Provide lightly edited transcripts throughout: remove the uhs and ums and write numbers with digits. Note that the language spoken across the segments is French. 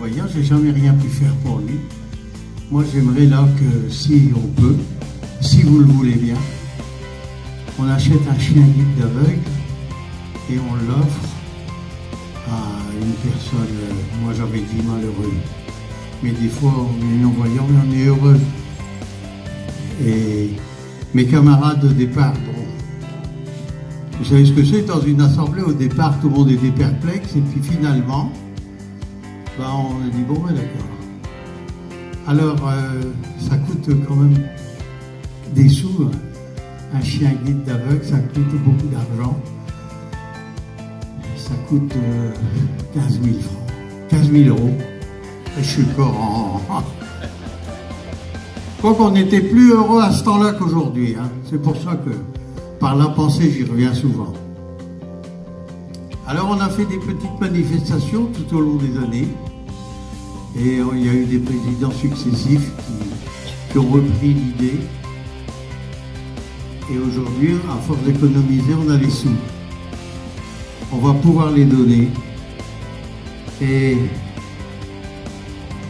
malvoyant, j'ai jamais rien pu faire pour lui. Moi, j'aimerais là que, si on peut, si vous le voulez bien, on achète un chien guide d'aveugle et on l'offre à une personne, moi j'avais dit malheureuse, mais des fois on est non-voyant mais on est heureux. Et mes camarades de départ, bon, vous savez ce que c'est dans une assemblée, au départ tout le monde était perplexe et puis finalement, on a dit bon, d'accord. Alors ça coûte quand même des sous, un chien guide d'aveugle, ça coûte beaucoup d'argent. Ça coûte 15 000 francs, 15 000 euros. Et je suis encore en... Je crois qu'on était plus heureux à ce temps-là qu'aujourd'hui. Hein. C'est pour ça que, par la pensée, j'y reviens souvent. Alors, on a fait des petites manifestations tout au long des années. Et il y a eu des présidents successifs qui ont repris l'idée. Et aujourd'hui, à force d'économiser, on a les sous. On va pouvoir les donner. Et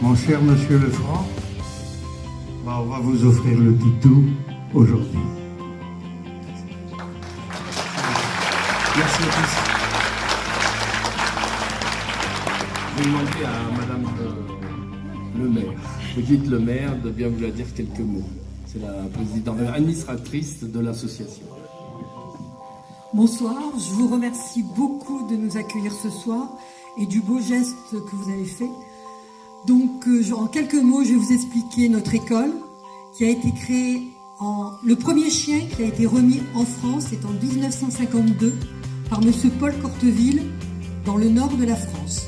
mon cher monsieur Lefranc, on va vous offrir le toutou aujourd'hui. Merci à tous. Je vais demander à madame le maire, Brigitte Le Maire, de bien vouloir dire quelques mots. C'est la présidente administratrice de l'association. Bonsoir, je vous remercie beaucoup de nous accueillir ce soir et du beau geste que vous avez fait. Donc, en quelques mots, je vais vous expliquer notre école qui a été créée Le premier chien qui a été remis en France est en 1952 par monsieur Paul Corteville dans le nord de la France.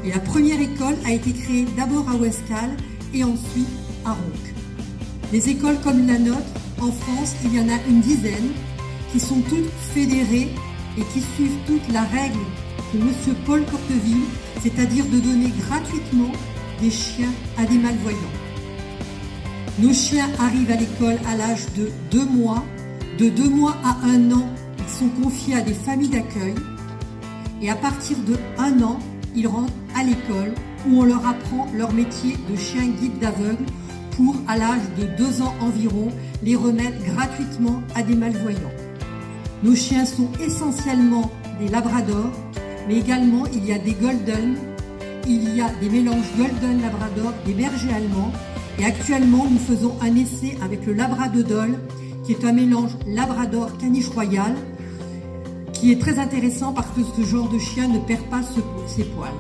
Et la première école a été créée d'abord à Ouescal et ensuite à Ronques. Les écoles comme la nôtre, en France, il y en a une dizaine qui sont toutes fédérées et qui suivent toute la règle de monsieur Paul Corteville, c'est-à-dire de donner gratuitement des chiens à des malvoyants. Nos chiens arrivent à l'école à l'âge de 2 mois. De 2 mois à 1 an, ils sont confiés à des familles d'accueil. Et à partir de 1 an, ils rentrent à l'école où on leur apprend leur métier de chien guide d'aveugle pour, à l'âge de 2 ans environ, les remettre gratuitement à des malvoyants. Nos chiens sont essentiellement des labradors, mais également il y a des golden, il y a des mélanges golden-labrador, des bergers allemands. Et actuellement, nous faisons un essai avec le labradodol, qui est un mélange labrador-caniche royal, qui est très intéressant parce que ce genre de chien ne perd pas ses poils.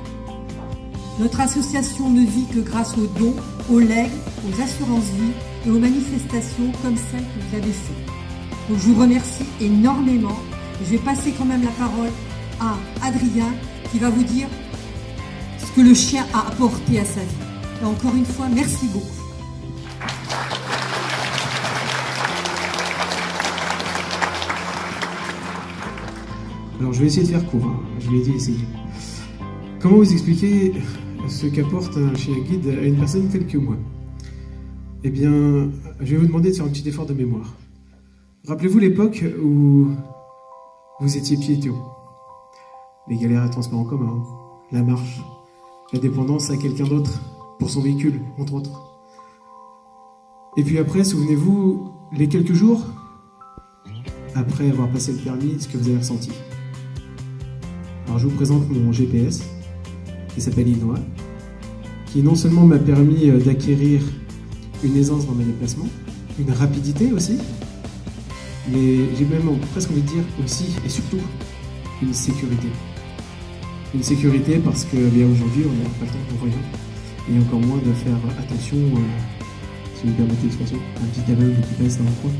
Notre association ne vit que grâce aux dons, aux legs, aux assurances-vie et aux manifestations comme celles que vous avez faites. Donc je vous remercie énormément. Je vais passer quand même la parole à Adrien qui va vous dire ce que le chien a apporté à sa vie. Et encore une fois, merci beaucoup. Alors je vais essayer de faire court, hein. Je vais essayer. Comment vous expliquer ce qu'apporte un chien guide à une personne telle que moi? Eh bien, je vais vous demander de faire un petit effort de mémoire. Rappelez-vous l'époque où vous étiez piéton. Les galères à transport en commun, la marche, la dépendance à quelqu'un d'autre pour son véhicule, entre autres. Et puis après, souvenez-vous, les quelques jours après avoir passé le permis, ce que vous avez ressenti. Alors je vous présente mon GPS, qui s'appelle Inoa, qui non seulement m'a permis d'acquérir une aisance dans mes déplacements, une rapidité aussi, mais j'ai même presque envie de dire aussi et surtout une sécurité. Une sécurité parce que bien aujourd'hui on n'a pas le temps pour rien, et encore moins de faire attention, si vous permettez l'expression, un petit aveugle qui passe dans le coin.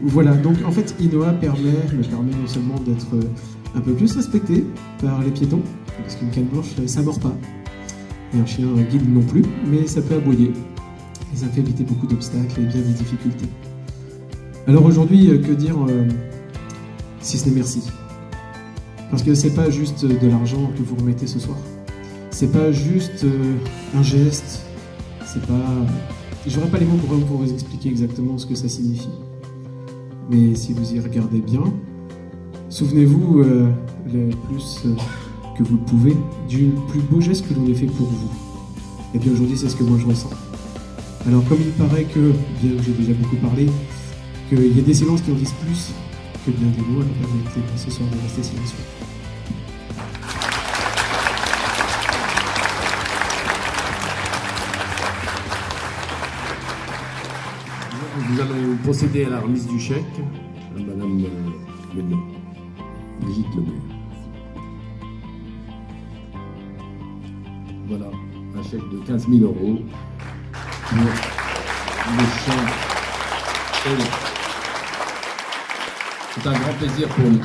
Voilà, donc en fait Inoa me permet non seulement d'être un peu plus respecté par les piétons, parce qu'une canne blanche ça mord pas, et un chien guide non plus, mais ça peut aboyer, et ça fait éviter beaucoup d'obstacles et bien des difficultés. Alors aujourd'hui, que dire si ce n'est merci? Parce que c'est pas juste de l'argent que vous remettez ce soir, c'est pas juste un geste, c'est pas... J'aurais pas les mots pour vous expliquer exactement ce que ça signifie. Mais si vous y regardez bien, souvenez-vous le plus que vous le pouvez, du plus beau geste que l'on ait fait pour vous. Et bien aujourd'hui, c'est ce que moi je ressens. Alors comme il paraît que, bien que j'ai déjà beaucoup parlé, qu'il y a des silences qui en disent plus que bien des mots, alors permettez-moi ce soir de rester silencieux. Nous allons procéder à la remise du chèque à Madame le maire, Brigitte Le Maire. Voilà, un chèque de 15 000 € pour le chant. C'est un grand plaisir pour nous.